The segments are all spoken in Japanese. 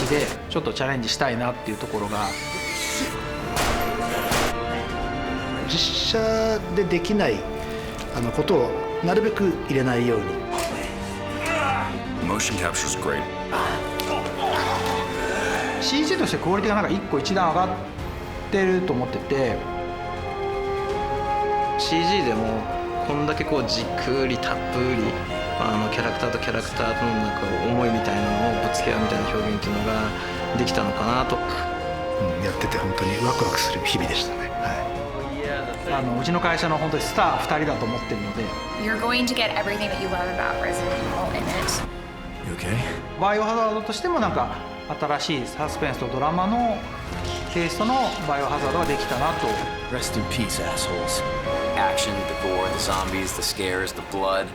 形でちょっとチャレンジしたいなっていうところが、実写でできないことをなるべく入れないように。Motion capture is great. CG としてクオリティがなんか一個一段上がってると思ってて、 CG でもこんだけこうじっくりたっぷりキャラクターとキャラクターとのなんか思いみたいなのをぶつけ合うみたいな表現っていうのができたのかなと、やってて本当にワクワクする日々でしたね。うちの会社の本当にスター2人だと思ってるので。 You're going to get everything that you love about Resident Evil in it. You okay? バイオハザードとしてもなんか新しいサスペンスとドラマのテイストのバイオハザードができたなと。 Rest in peace, assholes. Action, the gore, the zombies, the scares, the blood.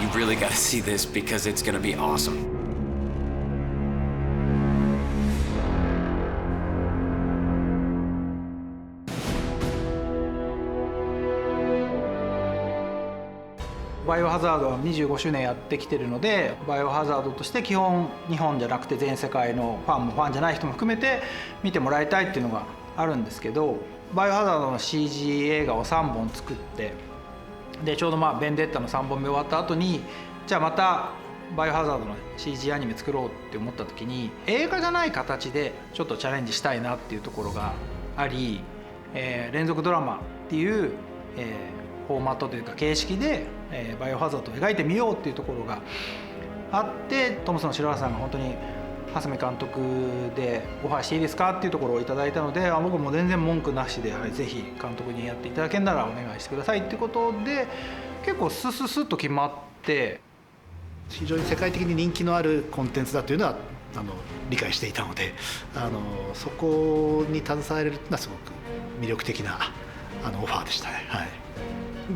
You really gotta see this because it's gonna be awesome. バイオハザードは25周年やってきてるので、バイオハザードとして基本日本じゃなくて全世界のファンもファンじゃない人も含めて見てもらいたいっていうのがあるんですけど、バイオハザードの CG 映画を3本作って、でちょうどベンデッタの3本目終わった後に、じゃあまたバイオハザードの CG アニメ作ろうって思った時に、映画じゃない形でちょっとチャレンジしたいなっていうところがあり、連続ドラマっていう、フォーマットというか形式で、バイオハザードを描いてみようっていうところがあって、トムソンの白原さんが本当に蓮見監督でオファーしていいですかっていうところをいただいたので、僕も全然文句なしで、ぜひ監督にやっていただけるならお願いしてくださいっていうことで、結構スッと決まって。非常に世界的に人気のあるコンテンツだというのは理解していたので、そこに携われるというのはすごく魅力的なオファーでしたね。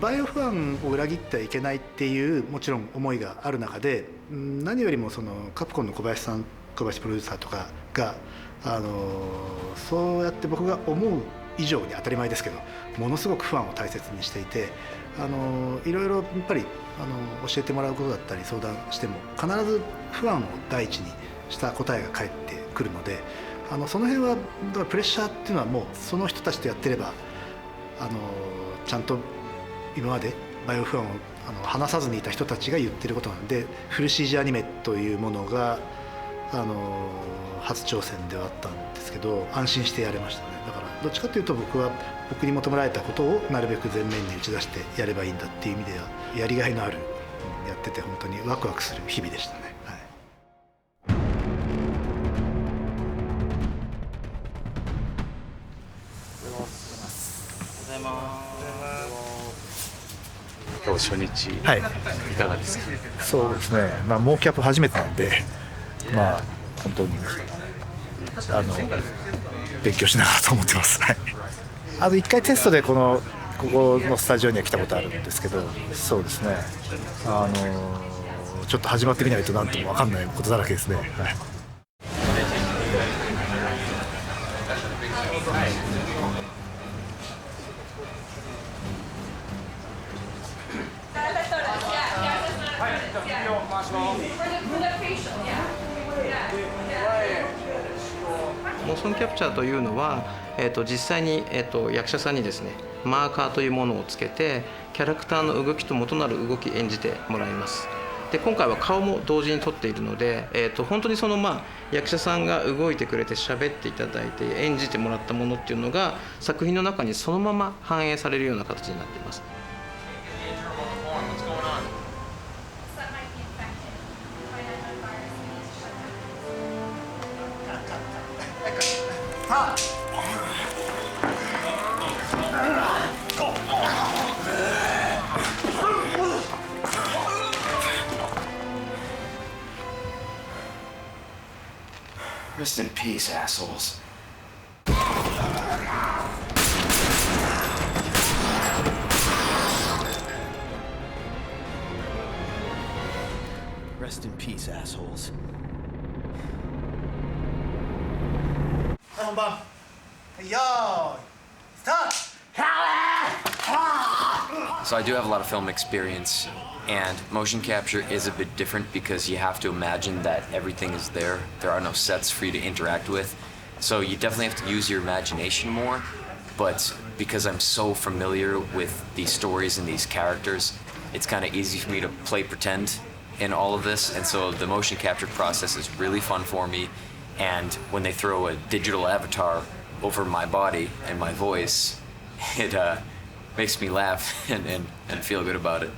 バイオファンを裏切ってはいけないっていうもちろん思いがある中で、何よりもそのカプコンの小林プロデューサーとかがそうやって僕が思う以上に当たり前ですけど、ものすごくファンを大切にしていて、いろいろやっぱり教えてもらうことだったり相談しても必ずファンを第一にした答えが返ってくるので、その辺はだからプレッシャーっていうのはもうその人たちとやってればちゃんと今までバイオファンを話さずにいた人たちが言ってることなので、フル CG アニメというものが初挑戦ではあったんですけど、安心してやれましたね。だからどっちかというと僕に求められたことをなるべく前面に打ち出してやればいいんだっていう意味ではやりがいのある、やってて本当にワクワクする日々でしたね。今日初日、いかがですか？そうですね、モーキャップ初めてなんで、本当に勉強しながらと思ってます。一回テストでここのスタジオには来たことあるんですけど、そうですね、ちょっと始まってみないと何とも分かんないことだらけですね。モーションキャプチャーというのは、実際に、役者さんにですねマーカーというものをつけてキャラクターの動きと異なる動き演じてもらいます。で今回は顔も同時に撮っているので、本当にその役者さんが動いてくれて喋っていただいて演じてもらったものっていうのが作品の中にそのまま反映されるような形になっています。Rest in peace, assholes. Rest in peace, assholes. So I do have a lot of film experience, And motion capture is a bit different because you have to imagine that everything is there. There are no sets for you to interact with. So you definitely have to use your imagination more. But because I'm so familiar with these stories and these characters, it's kind of easy for me to play pretend in all of this. And so the motion capture process is really fun for me. And when they throw a digital avatar over my body and my voice, it makes me laugh and feel good about it.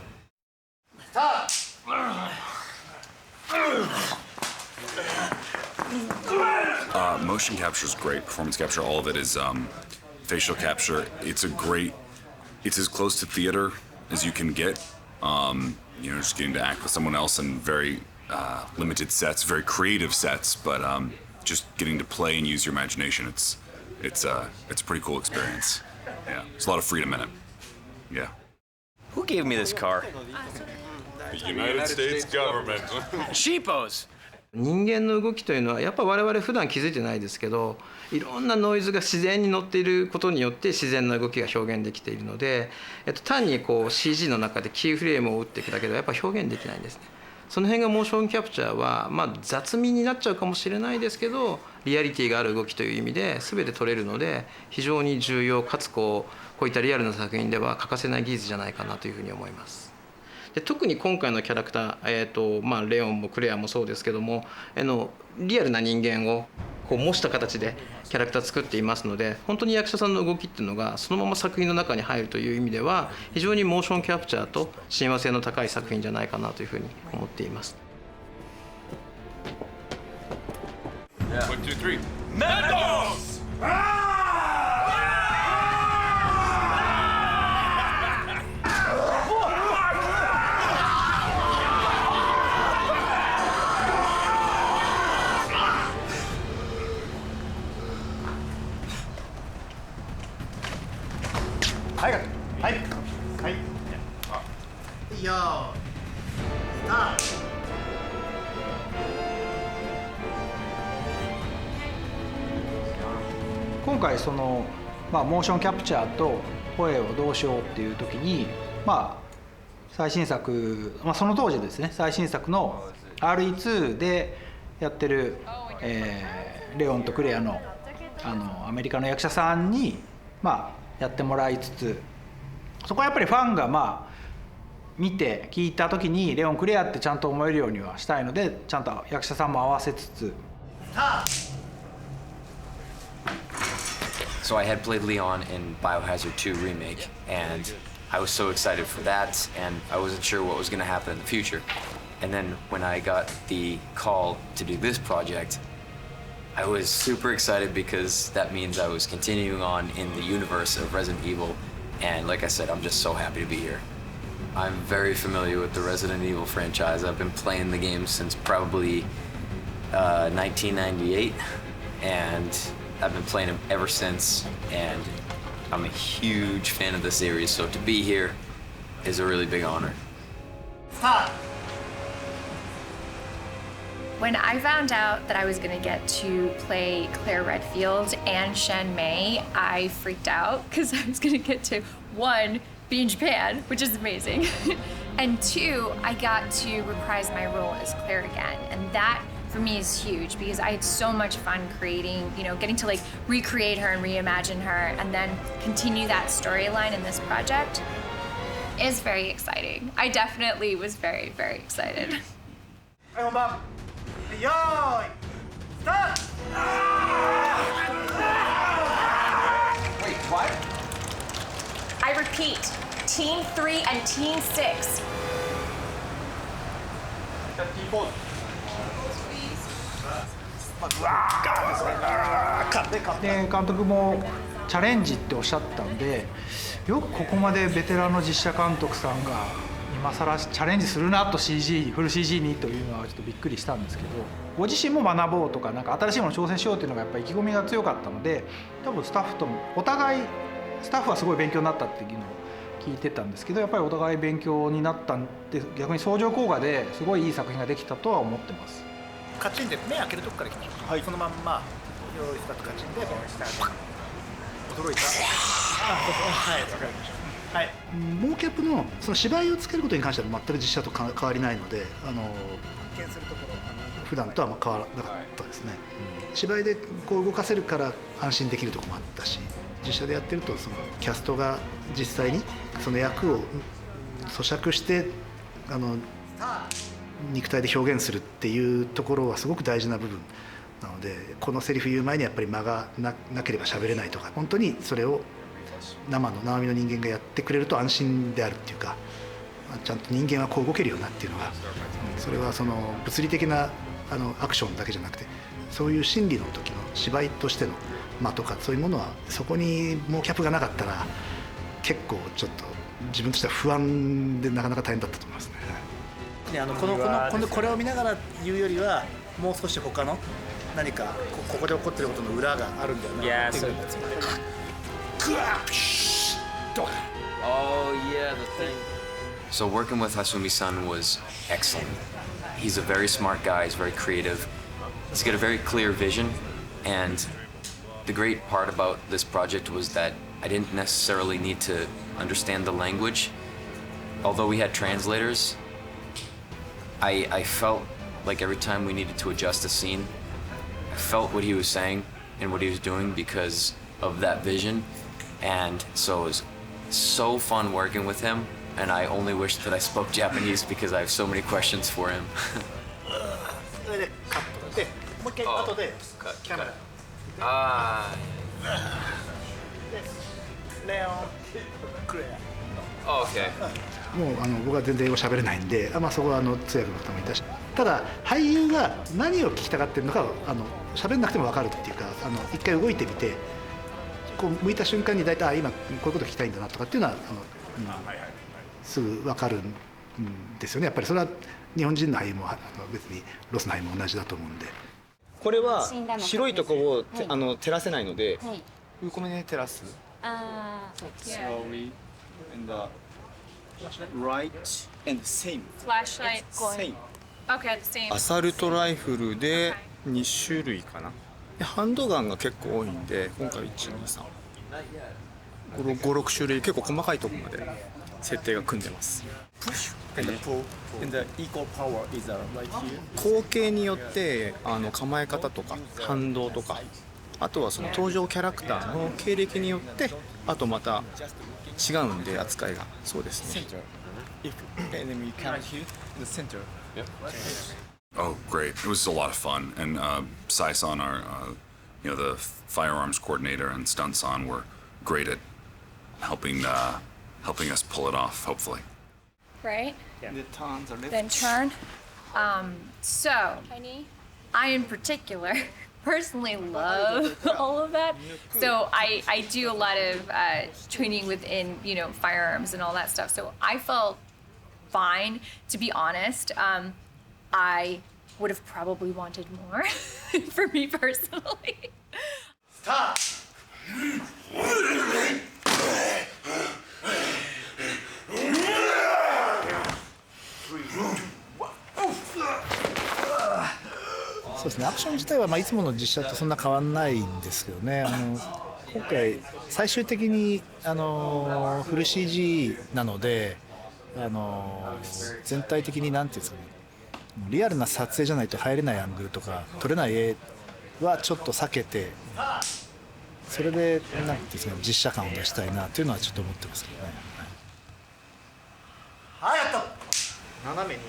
Motion capture is great. Performance capture, all of it is facial capture. It's as close to theater as you can get. Just getting to act with someone else in very limited sets, very creative sets, but just getting to play and use your imagination. It's a pretty cool experience. Yeah, there's a lot of freedom in it. Yeah. Who gave me this car? The United States government. Cheapos! 人間の動きというのはやっぱ我々普段気づいてないですけど、いろんなノイズが自然に乗っていることによって自然な動きが表現できているので、単にCG の中でキーフレームを打っていくだけではやっぱ表現できないんですね。その辺がモーションキャプチャーは雑味になっちゃうかもしれないですけど、リアリティがある動きという意味で全て撮れるので非常に重要かつこういったリアルな作品では欠かせない技術じゃないかなというふうに思います。で特に今回のキャラクター、レオンもクレアもそうですけども、リアルな人間を模した形でキャラクター作っていますので、本当に役者さんの動きっていうのがそのまま作品の中に入るという意味では非常にモーションキャプチャーと親和性の高い作品じゃないかなというふうに思っています。One, two, three. Mentos! はいはいはいはいよースタート。今回モーションキャプチャーと声をどうしようっていう時に最新作、その当時ですね、最新作の RE2 でやってる、レオンとクレアのアメリカの役者さんにやってもらいつつ、そこはやっぱりファンが見て聞いた時にレオンクレアってちゃんと思えるようにはしたいので、ちゃんと役者さんも合わせつつ。So I had played Leon in Biohazard 2 Remake, and I was so excited for that, and I wasn't sure what was going to happen in the future. And then when I got the call to do this project, I was super excited because that means I was continuing on in the universe of Resident Evil, and like I said, I'm just so happy to be here. I'm very familiar with the Resident Evil franchise. I've been playing the game since probably 1998, and I've been playing them ever since, and I'm a huge fan of the series, so to be here is a really big honor. When I found out that I was going to get to play Claire Redfield and Shen Mei, I freaked out because I was going to get to, one, be in Japan, which is amazing, and two, I got to reprise my role as Claire again, and that for me is huge because I had so much fun creating, getting to recreate her and reimagine her and then continue that storyline in this project is very exciting. I definitely was very, very excited. はい、本番。よーい、スタート。Wait, what? I repeat, Team 3 and Team 6. で監督もチャレンジっておっしゃったんで、よくここまでベテランの実写監督さんが今更チャレンジするなと CG フル CG にというのはちょっとびっくりしたんですけど、ご自身も学ぼうとか新しいものに挑戦しようというのがやっぱり意気込みが強かったので、多分スタッフともお互いスタッフはすごい勉強になったっていうのを聞いてたんですけど、やっぱりお互い勉強になったんで、逆に相乗効果ですごいいい作品ができたとは思ってます。カチンで目開けるとこからいきましょう。はい、そのまんま用意スタートカチンで驚いた。はい、わかりました。はい、モーキャップのその芝居をつけることに関しては全く実写と変わりないので、発見するところ普段とは変わらなかったですね。芝居でこう動かせるから安心できるところもあったし、実写でやってるとそのキャストが実際にその役を咀嚼して肉体で表現するっていうところはすごく大事な部分なので、このセリフ言う前にやっぱり間がなければ喋れないとか、本当にそれを生身の人間がやってくれると安心であるっていうか、ちゃんと人間はこう動けるよなっていうのが、それはその物理的なアクションだけじゃなくて、そういう心理の時の芝居としての間とかそういうものは、そこにモーキャップがなかったら結構ちょっと自分としては不安でなかなか大変だったと思いますね。これを見ながら言うよりは、もう少し他の何かここで起こってることの裏があるんだよなっていう。Oh yeah, the thing. So working with Hasumi-san was excellent. He's a very smart guy. He's very creative. He's got a very clear vision, and the great part about this project was that I didn't necessarily need to understand the language. Although we had translators, I felt like every time we needed to adjust a scene, I felt what he was saying and what he was doing because of that vision. And so it was so fun working with him, and I only wish that I spoke Japanese because I have so many questions for him. もう一回後でキャメラ。Ah. レオンクレア。Oh, okay. もう僕は全然英語喋れないんで、そこは通訳の方もいたし、ただ俳優が何を聞きたがってるのか喋んなくても分かるっていうか、一回動いてみてこう向いた瞬間に大体今こういうこと聞きたいんだなとかっていうのはすぐ分かるんですよね。やっぱりそれは日本人の俳優も別にロスの俳優も同じだと思うんで。これは白いところを照らせないので、ウコメで照らす。Slowly and right and same. Flashlight. Same. Okay, the same. アサルトライフルで2種類かな。でハンドガンが結構多いんで、今回12356種類結構細かいところまで設定が組んでます。Push and pull and the equal power is right here. 口径によって構え方とか反動とか、あとはその登場キャラクターの経歴によってあとまた違うんで扱いが。そうですね。If enemy comes here in the center. Oh, great! It was a lot of fun, and Sai-san, our the firearms coordinator, and Stun-san were great at helping us pull it off. Hopefully. Right? Yeah. The turns are left. Then turn. So, I in particular personally love all of that. So I do a lot of training within, firearms and all that stuff. So I felt fine, to be honest. I would have probably wanted more for me personally. Stop! そうですね、アクション自体はいつもの実写とそんな変わらないんですけどね。今回最終的にフル CG なので全体的になんていうんですかね、リアルな撮影じゃないと入れないアングルとか撮れない絵はちょっと避けて、それでなんていうんですかね、実写感を出したいなっていうのはちょっと思ってますけどね。はい、やった。斜めに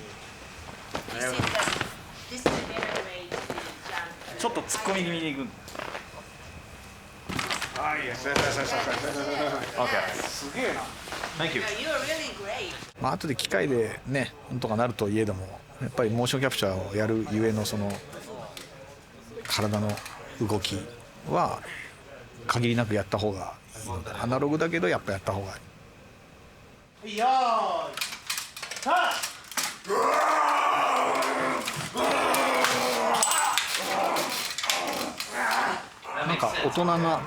ちょっと突っ込み気味にいく。あ、いいです。すげえな。Thank you. 後で機械でね、なんとかなるといえども、やっぱりモーションキャプチャーをやるゆえのその体の動きは限りなくやった方がいいので、アナログだけどやっぱやった方がいい。よーい、さあ。なんか大人な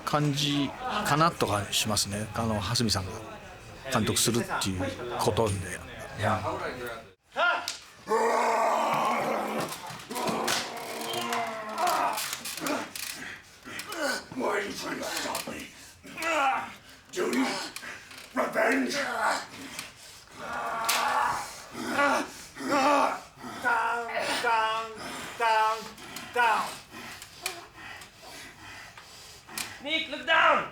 感じかなとかしますね。蓮見さんが監督するっていうことで。Do Nick, look down!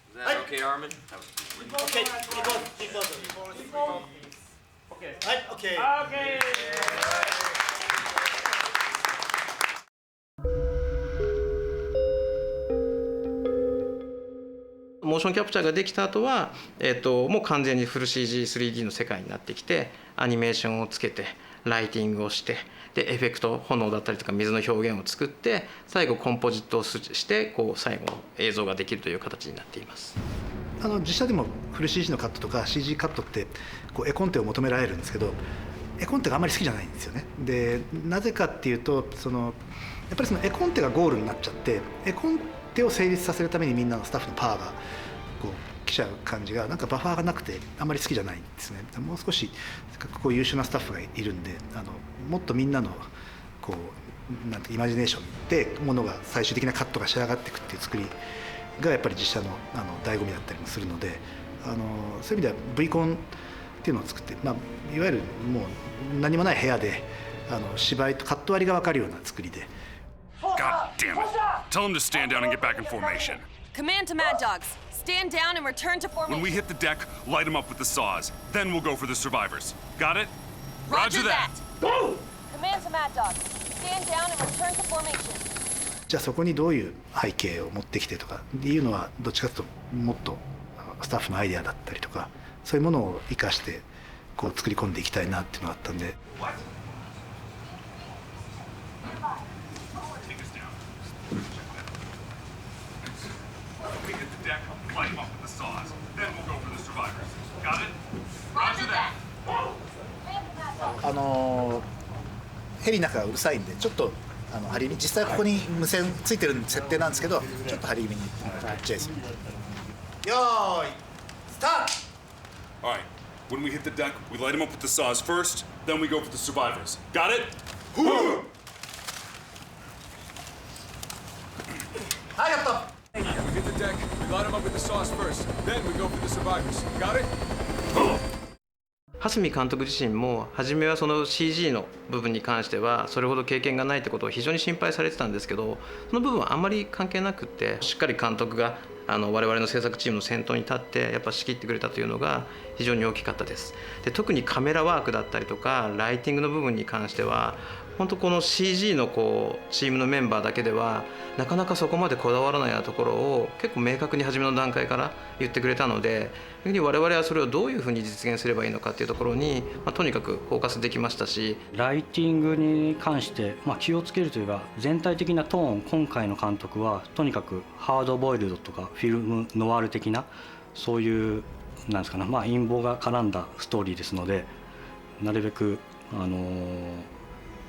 Is that okay, Armin? Okay, keep on. Okay. Okay. Okay. モーションキャプチャーができた後は、もう完全にフル CG3D の世界になってきてアニメーションをつけてライティングをしてでエフェクト炎だったりとか水の表現を作って最後コンポジットをしてこう最後映像ができるという形になっています。実写でもフル CG のカットとか CG カットってこう絵コンテを求められるんですけど絵コンテがあんまり好きじゃないんですよね。でなぜかっていうとやっぱりその絵コンテがゴールになっちゃって絵コンテを成立させるためにみんなのスタッフのパワーがこう来ちゃう感じがなんかバッファーがなくてあんまり好きじゃないんですね。もう少しこう優秀なスタッフがいるんでもっとみんなのこうなんてイマジネーションでものが最終的なカットが仕上がっていくっていう作りがやっぱり実写の醍醐味だったりもするのでそういう意味では V コンっていうのを作って、いわゆるもう何もない部屋で芝居とカット割りが分かるような作りで。God damn it. Tell them to stand down and get back in formation. Command to Mad Dogs. Stand down and return to formation. When we hit the deck, light them up with the saws. Then we'll go for the survivors. Got it? Roger that. Command to Mad Dogs. Stand down and return to formation. じゃあそこにどういう背景を持ってきてとかいうのはどっちかというともっとスタッフのアイデアだったりとかそういうものを生かしてこう作り込んでいきたいなっていうのがあったんで。ヘリの中がうるさいんでちょっと張り気味実際ここに無線ついてる設定なんですけどちょっと張り気味にジェイソンよーいスタート Alright, when we hit the deck, we light them up with the saws first, then we go for the survivors. Got it? はい、やった We hit the deck, we light them up with the saws first, then we go for the survivors. Got it? 蓮見監督自身も初めはその CG の部分に関してはそれほど経験がないってことを非常に心配されてたんですけどその部分はあんまり関係なくってしっかり監督が我々の制作チームの先頭に立ってやっぱ仕切ってくれたというのが非常に大きかったです。で特にカメラワークだったりとかライティングの部分に関しては本当この CG のチームのメンバーだけではなかなかそこまでこだわらないようなところを結構明確に初めの段階から言ってくれたので逆に我々はそれをどういうふうに実現すればいいのかっていうところに、とにかくフォーカスできましたしライティングに関して、気をつけるというか全体的なトーン今回の監督はとにかくハードボイルドとかフィルムノワール的なそういうなんですかね、陰謀が絡んだストーリーですのでなるべく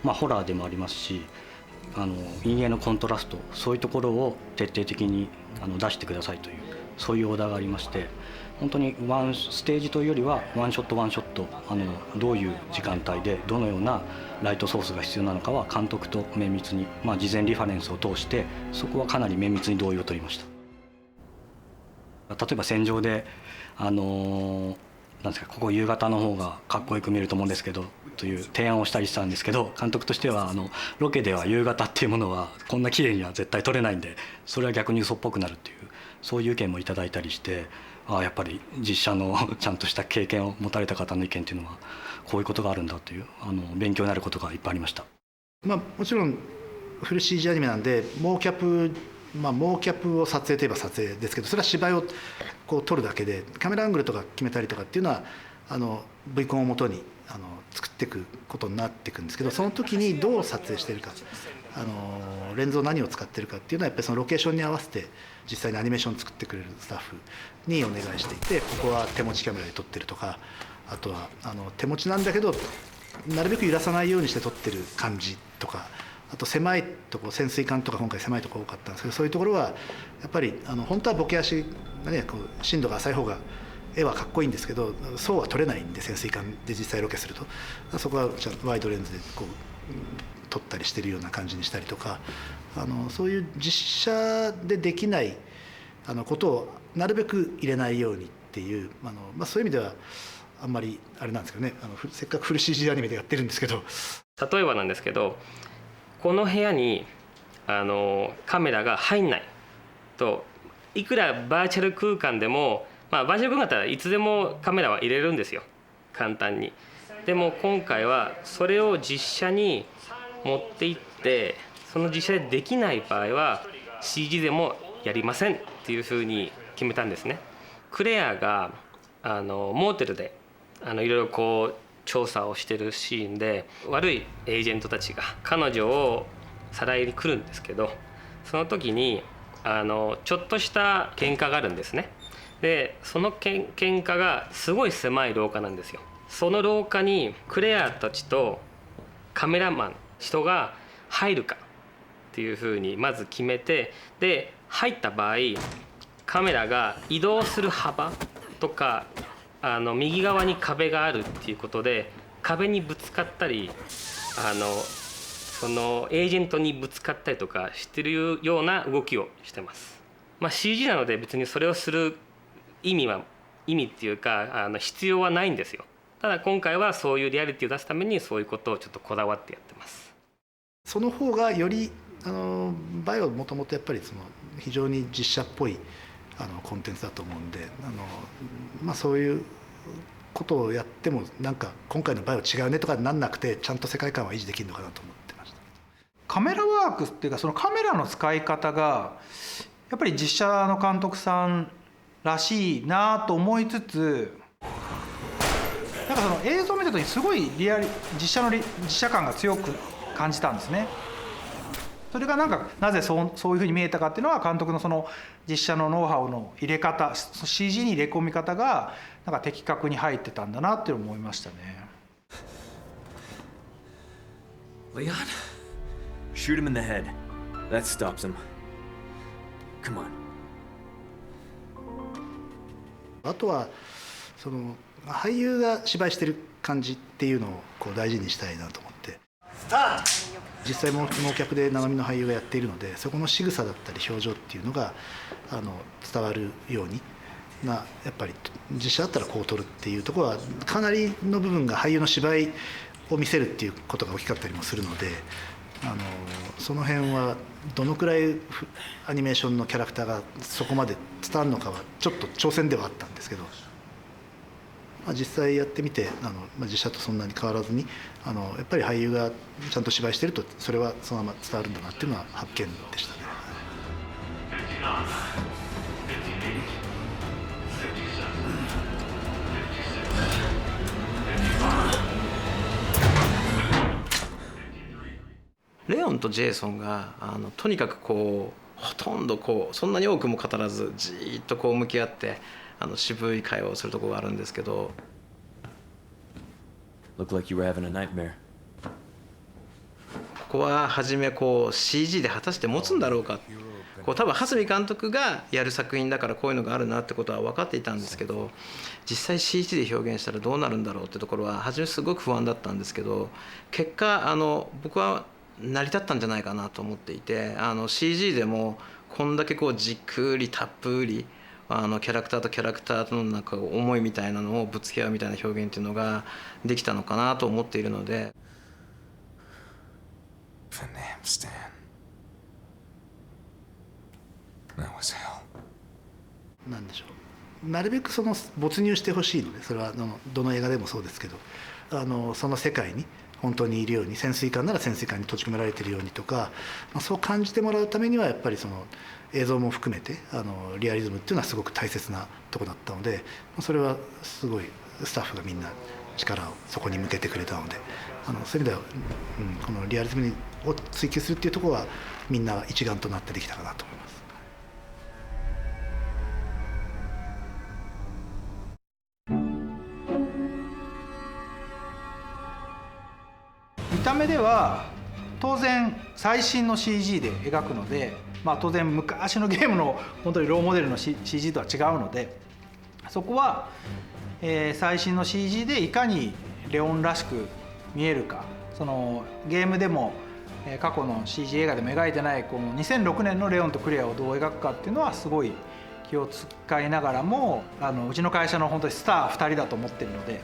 ホラーでもありますし陰影のコントラストそういうところを徹底的に出してくださいというそういうオーダーがありまして本当にワンステージというよりはワンショットワンショットどういう時間帯でどのようなライトソースが必要なのかは監督と綿密に、事前リファレンスを通してそこはかなり綿密に同意を取りました。例えば戦場でなんですかここ夕方の方がかっこよく見えると思うんですけどという提案をしたりしたんですけど監督としてはロケでは夕方っていうものはこんな綺麗には絶対撮れないんでそれは逆に嘘っぽくなるっていうそういう意見もいただいたりしてやっぱり実写のちゃんとした経験を持たれた方の意見っていうのはこういうことがあるんだという勉強になることがいっぱいありました。もちろんフル CG アニメなんでモーキャップを撮影といえば撮影ですけどそれは芝居をこう撮るだけでカメラアングルとか決めたりとかっていうのはV コンをもとに作っていくことになっていくんですけどその時にどう撮影しているかレンズを何を使っているかっていうのはやっぱりそのロケーションに合わせて実際にアニメーションを作ってくれるスタッフにお願いしていてここは手持ちキャメラで撮ってるとかあとは手持ちなんだけどなるべく揺らさないようにして撮ってる感じとか。あと狭いとこ潜水艦とか今回狭いとこ多かったんですけどそういうところはやっぱり本当はボケ足がね深度が浅い方が絵はかっこいいんですけどそうは撮れないんで潜水艦で実際ロケするとそこはワイドレンズでこう撮ったりしてるような感じにしたりとか、そういう実写でできないことをなるべく入れないようにっていう、そういう意味ではあんまりあれなんですけどね、せっかくフル CG アニメでやってるんですけど。例えばなんですけど、この部屋にカメラが入んないと、いくらバーチャル空間でも、バーチャル空間だったらいつでもカメラは入れるんですよ、簡単に。でも今回はそれを実写に持っていって、その実写でできない場合は CG でもやりませんっていうふうに決めたんですね。クレアがモーテルでいろいろこう調査をしてるシーンで、悪いエージェントたちが彼女をさらいに来るんですけど、その時にちょっとした喧嘩があるんですね。でその喧嘩がすごい狭い廊下なんですよ。その廊下にクレアたちとカメラマン人が入るかっていうふうにまず決めて、で入った場合カメラが移動する幅とか右側に壁があるっていうことで、壁にぶつかったりそのエージェントにぶつかったりとかしてるような動きをしてます。CG なので別にそれをする意味っていうか必要はないんですよ。ただ今回はそういうリアリティを出すためにそういうことをちょっとこだわってやってます。その方がよりバイオもともとやっぱり非常に実写っぽいコンテンツだと思うんで、そういうことをやってもなんか今回のバイオ違うねとかになんなくて、ちゃんと世界観は維持できるのかなと思ってました。カメラワークっていうか、そのカメラの使い方がやっぱり実写の監督さんらしいなと思いつつ、なんかその映像を見た時にすごい実写感が強く感じたんですね。それがなぜそういうふうに見えたかっていうのは、監督のその実写のノウハウの入れ方、 CG に入れ込み方がなんか的確に入ってたんだなって思いましたね。Leon? Shoot him in the head. That stops him. Come on. あとはその俳優が芝居してる感じっていうのをこう大事にしたいなと思って、実際もお客で生身の俳優がやっているので、そこの仕草だったり表情っていうのが伝わるようにやっぱり実写だったらこう撮るっていうところはかなりの部分が俳優の芝居を見せるっていうことが大きかったりもするので、その辺はどのくらいアニメーションのキャラクターがそこまで伝わるのかはちょっと挑戦ではあったんですけど、実際やってみて実写とそんなに変わらずにやっぱり俳優がちゃんと芝居してるとそれはそのまま伝わるんだなっていうのは発見でしたね。レオンとジェイソンがとにかくこうほとんどこうそんなに多くも語らずじーっとこう向き合って渋い会話をするところがあるんですけど。Look like you were having a nightmare. ここは初めこう CG で果たして持つんだろうか、こう多分蓮見監督がやる作品だからこういうのがあるなってことは分かっていたんですけど、実際 CG で表現したらどうなるんだろうってところは初めすごく不安だったんですけど、結果僕は成り立ったんじゃないかなと思っていて、CG でもこんだけこうじっくりたっぷりキャラクターとキャラクターとのなんか思いみたいなのをぶつけ合うみたいな表現っていうのができたのかなと思っているので。Van Amstan. That was hell. なんでしょう、なるべくその没入してほしいので、それはどの映画でもそうですけど、その世界に本当にいるように、潜水艦なら潜水艦に閉じ込められているようにとか、そう感じてもらうためにはやっぱりその映像も含めてリアリズムっていうのはすごく大切なとこだったので、それはすごいスタッフがみんな力をそこに向けてくれたので、そういう意味では、このリアリズムを追求するっていうところはみんな一丸となってできたかなと思います。見た目では当然最新の CG で描くので、当然昔のゲームの本当にローモデルの CG とは違うので、そこは、最新の CG でいかにレオンらしく見えるか、そのゲームでも過去の CG 映画でも描いてないこの2006年のレオンとクレアをどう描くかっていうのはすごい気を使いながらもうちの会社の本当にスター2人だと思ってるので、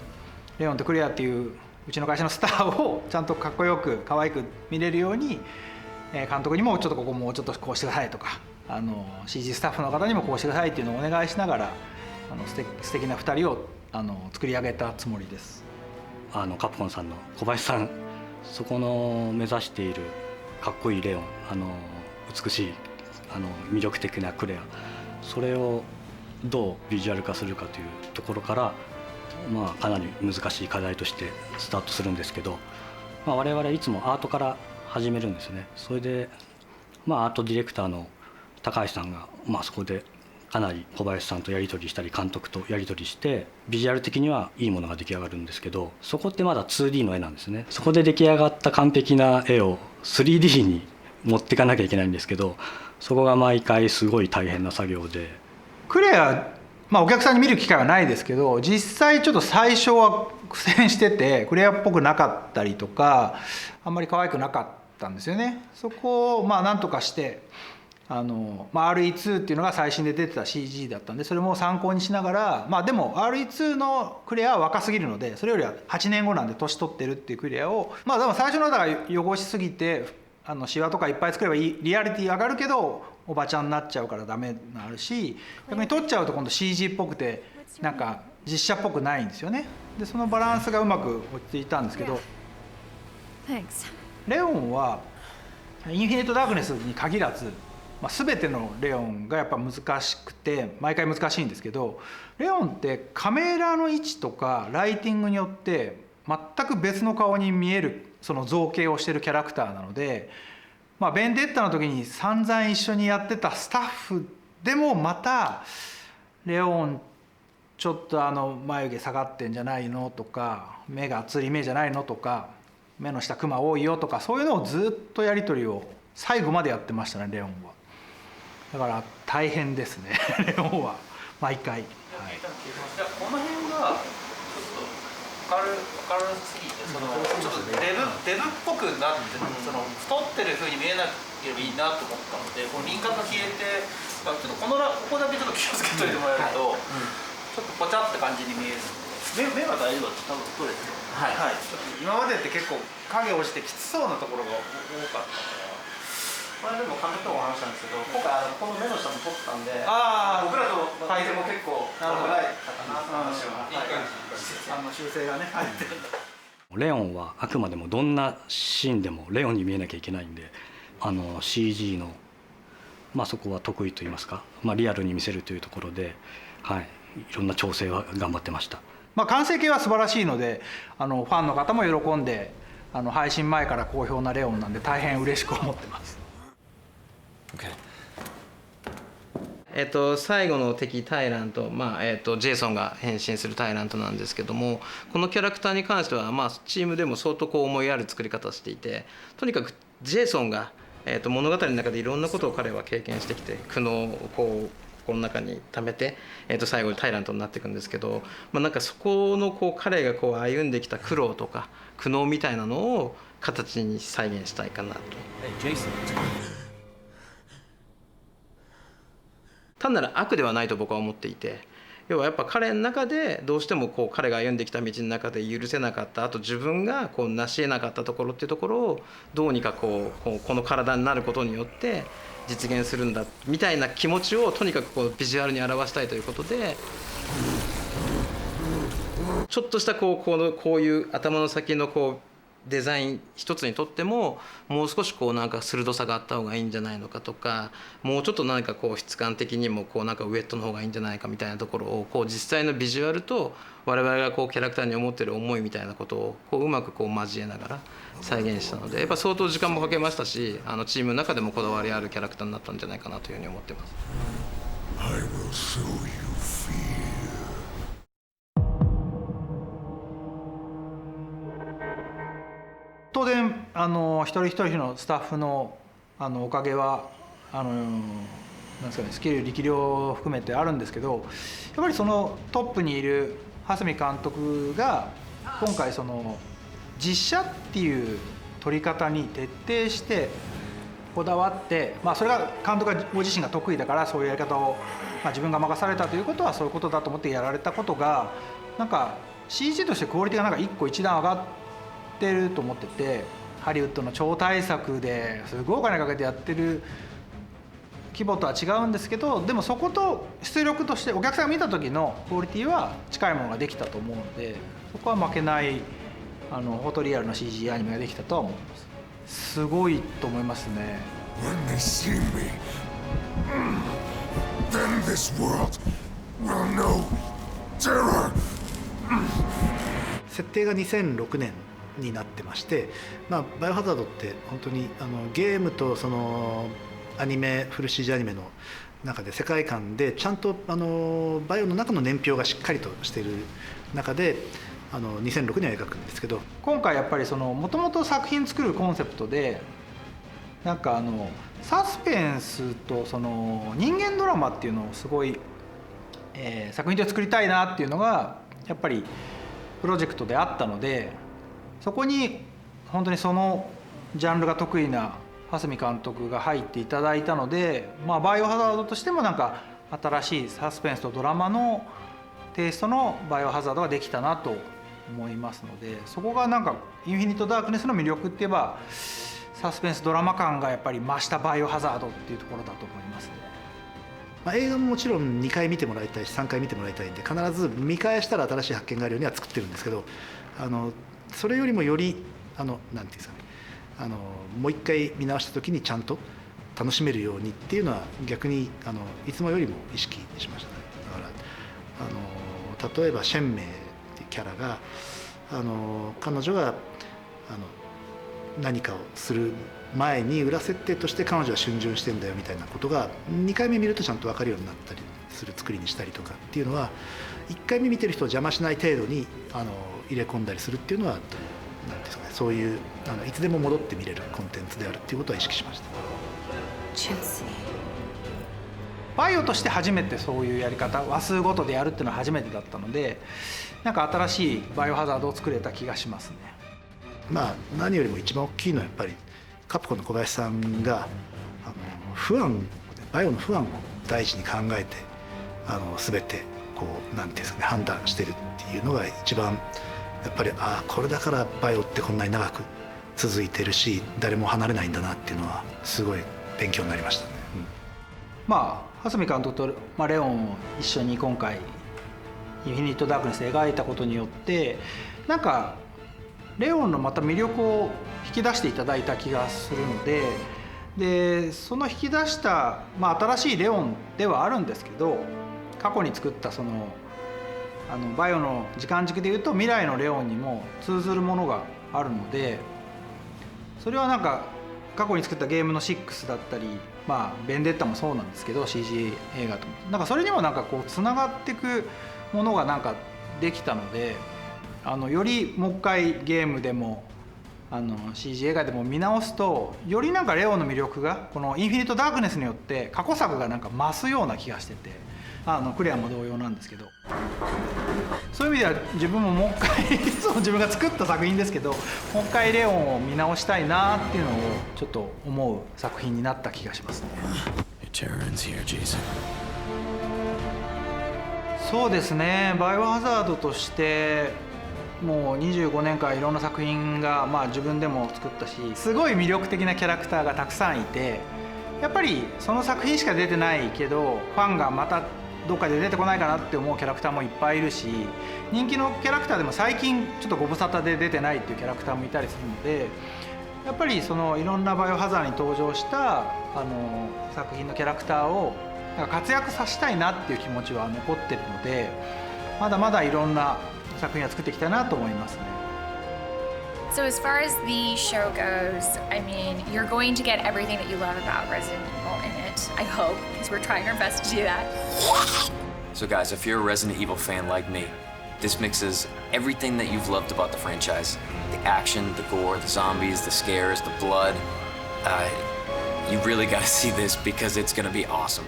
レオンとクレアっていううちの会社のスターをちゃんとかっこよく可愛く見れるように監督にもちょっとここもうちょっとこうしてくださいとかCG スタッフの方にもこうしてくださいっていうのをお願いしながら素敵な2人を作り上げたつもりです。カプコンさんの小林さん、そこの目指しているかっこいいレオン、美しい魅力的なクレア、それをどうビジュアル化するかというところから、かなり難しい課題としてスタートするんですけど、我々いつもアートから始めるんですね。それで、アートディレクターの高橋さんが、そこでかなり小林さんとやり取りしたり監督とやり取りしてビジュアル的にはいいものが出来上がるんですけど、そこってまだ 2D の絵なんですね。そこで出来上がった完璧な絵を 3D に持っていかなきゃいけないんですけど、そこが毎回すごい大変な作業で。クレア、お客さんに見る機会はないですけど、実際ちょっと最初は苦戦しててクレアっぽくなかったりとかあんまり可愛くなかったんですよね。そこをなんとかしてRE2 っていうのが最新で出てた CG だったんで、それも参考にしながら、でも RE2 のクレアは若すぎるので、それよりは8年後なんで年取ってるっていうクレアをでも最初のだから汚しすぎてシワとかいっぱい作ればいいリアリティ上がるけどおばちゃんになっちゃうからダメになるし、逆に撮っちゃうと今度 CG っぽくてなんか実写っぽくないんですよね。でそのバランスがうまく落ちていたんですけど、レオンはインフィニット・ダークネスに限らず全てのレオンがやっぱ難しくて毎回難しいんですけど、レオンってカメラの位置とかライティングによって全く別の顔に見えるその造形をしてるキャラクターなので、ベンデッタの時に散々一緒にやってたスタッフでもまたレオンちょっと眉毛下がってんじゃないのとか、目がつり目じゃないのとか、目の下クマ多いよとか、そういうのをずっとやり取りを最後までやってましたね、レオンは。だから大変ですねレオンは毎回。この辺がちょっと明るすぎてちょっとデブっぽくなって太ってる風に見えなければいいなと思ったので、この輪郭が消えてちょっとここだけちょっと気をつけといてもらえると、ちょっとぽちゃって感じに見えるので。目は大丈夫だと多分取れてる。はい、ちょっと今までって結構影落ちてきつそうなところが多かったから。これでも監督とも話したんですけど、今回この目の下も撮ったんで、僕らと改善も結構危ないかなって話は、修正がね入ってる。レオンはあくまでもどんなシーンでもレオンに見えなきゃいけないんで、CG のそこは得意と言いますか、リアルに見せるというところで、いろんな調整は頑張ってました。完成形は素晴らしいので、ファンの方も喜んで、配信前から好評なレオンなんで大変嬉しく思ってます。最後の敵タイラント、ジェイソンが変身するタイラントなんですけども、このキャラクターに関しては、チームでも相当思いある作り方をしていて、とにかくジェイソンが、物語の中でいろんなことを彼は経験してきて、苦悩を心の中に溜めて、最後にタイラントになっていくんですけど、なんかそこの彼が歩んできた苦労とか苦悩みたいなのを形に再現したいかなと。単なる悪ではないと僕は思っていて、要はやっぱ彼の中でどうしても彼が歩んできた道の中で許せなかった、あと自分が成し得なかったところっていうところをどうにかこの体になることによって実現するんだみたいな気持ちをとにかくビジュアルに表したいということで、ちょっとしたこういう頭の先のデザイン一つにとってももう少しなんか鋭さがあった方がいいんじゃないのかとか、もうちょっと何か質感的にもなんかウエットの方がいいんじゃないかみたいなところを実際のビジュアルと我々がキャラクターに思ってる思いみたいなことをうまく交えながら再現したので、やっぱ相当時間もかけましたし、チームの中でもこだわりあるキャラクターになったんじゃないかなというふうに思ってます。当然一人一人のスタッフのおかげはなんですかね、スキル力量を含めてあるんですけど、やっぱりそのトップにいる蓮見監督が今回実写っていう撮り方に徹底してこだわって、それが監督がご自身が得意だからそういうやり方を、自分が任されたということはそういうことだと思ってやられたことがなんか CG としてクオリティがなんか一個一段上がってると思ってて、ハリウッドの超大作ですごいお金かけてやってる規模とは違うんですけど、でもそこと出力としてお客さんが見た時のクオリティは近いものができたと思うので、そこは負けないフォトリアルの CG アニメができたとは思います。すごいと思いますね。 When they see me, then this world will know terror. 設定が2006年になってまして、バイオハザードって本当にゲームとそのアニメフル CG アニメの中で世界観でちゃんとバイオの中の年表がしっかりとしている中で2006年を描くんですけど、今回やっぱりもともと作品作るコンセプトでなんかサスペンスと人間ドラマっていうのをすごい、作品で作りたいなっていうのがやっぱりプロジェクトであったので、そこに本当にそのジャンルが得意な蓮見監督が入っていただいたので、バイオハザードとしてもなんか新しいサスペンスとドラマのテイストのバイオハザードができたなと思いますので、そこがなんかインフィニット・ダークネスの魅力って言えばサスペンスドラマ感がやっぱり増したバイオハザードっていうところだと思いますね。映画ももちろん2回見てもらいたいし3回見てもらいたいんで、必ず見返したら新しい発見があるようには作ってるんですけど、それよりもよりなんていうんですかね、もう一回見直した時にちゃんと楽しめるようにっていうのは逆にいつもよりも意識しましたね。だから例えばシェンメイっていうキャラが彼女が何かをする前に裏設定として彼女は逡巡してんだよみたいなことが2回目見るとちゃんと分かるようになったりする作りにしたりとかっていうのは、1回目見てる人を邪魔しない程度に入れ込んだりするっていうのはなんですかね、そういういつでも戻って見れるコンテンツであるっていうことは意識しました。バイオとして初めてそういうやり方、話数ごとでやるっていうのは初めてだったので、なんか新しいバイオハザードを作れた気がしますね。何よりも一番大きいのはやっぱりカプコンの小林さんがバイオの不安を第一に考えて全てなんていうんですかね、判断してるっていうのが一番やっぱりこれだからバイオってこんなに長く続いてるし誰も離れないんだなっていうのはすごい勉強になりましたね。蓮見監督と、レオンを一緒に今回インフィニット・ダークネスで描いたことによってなんかレオンのまた魅力を引き出していただいた気がするので、その引き出した、新しいレオンではあるんですけど、過去に作ったバイオの時間軸でいうと未来のレオンにも通ずるものがあるので、それはなんか過去に作ったゲームの6だったり、ベンデッタもそうなんですけど CG 映画となんかそれにもなんかつながっていくものがなんかできたので、よりもう一回ゲームでもCG 映画でも見直すとよりなんかレオンの魅力がこのインフィニット・ダークネスによって過去作がなんか増すような気がしてて、クレアも同様なんですけど、そういう意味では自分ももう一回自分が作った作品ですけどもう一回レオンを見直したいなっていうのをちょっと思う作品になった気がしますね。そうですね、バイオハザードとしてもう25年間いろんな作品が、自分でも作ったし、すごい魅力的なキャラクターがたくさんいて、やっぱりその作品しか出てないけどファンがまたどっかで出てこないかなって思うキャラクターもいっぱいいるし、人気のキャラクターでも最近ちょっとご無沙汰で出てないっていうキャラクターもいたりするので、やっぱりいろんなバイオハザードに登場した作品のキャラクターを活躍させたいなっていう気持ちは残ってるので、まだまだいろんな作品を作っていきたいなと思いますね。So as far as the show goes, I mean, you're going to get everything that you love about Resident Evil in it, I hope, because we're trying our best to do that. So guys, if you're a Resident Evil fan like me, this mixes everything that you've loved about the franchise. The action, the gore, the zombies, the scares, the blood. You really gotta see this because it's gonna be awesome.